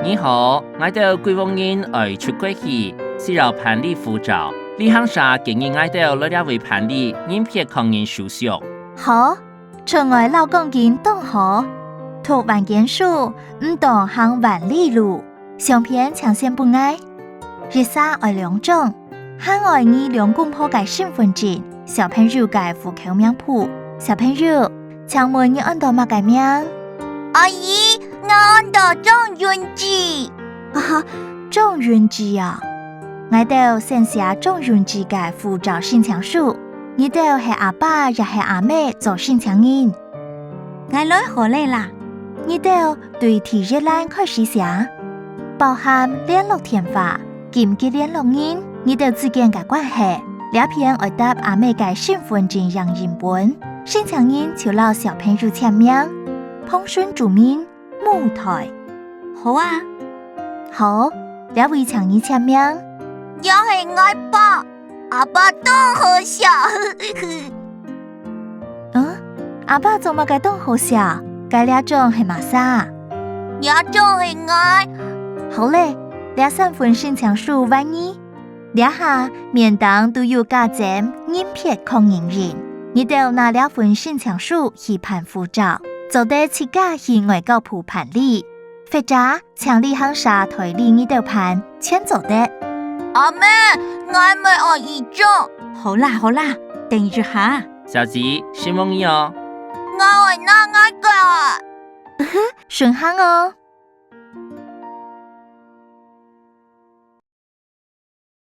你好，我哋贵丰人爱出国去，需要办理护照。你行啥建议我哋来了位办理人撇抗人手续？好，从外老公人懂好，托万件数，唔懂行万里路，相片抢先不爱。日沙爱两种，行爱你两公婆嘅身份证，小朋友嘅户口名簿。小朋友，请问你按到乜嘅名？阿姨，我按到状元字。啊，状元字啊！我哋先寫狀元字嘅護照申請書，你哋係阿爸又係阿妹做申請人。我來好嚟啦，你哋對第一欄開始寫，包含聯絡電話、緊急聯絡人，你哋之間嘅關係，兩篇愛答阿妹嘅身份證樣印本，申請人就攞小朋友簽名，碰順注明母台。好啊，好，兩位請你簽名。又係阿爸，阿爸都好笑。阿爸做乜嘅當好笑？該兩種係乜啥？兩種係我。好嘞，兩三份申請書萬二，兩下面當都有加減人撇抗人員，你哋拿兩份申請書去辦護照，做得自家去外交部辦理，或者請你行沙台理你哋辦，簽做得。阿妹，我咪愛一種。好啦好啦，等住下。小子，希望你哦。我愛那個。順行哦。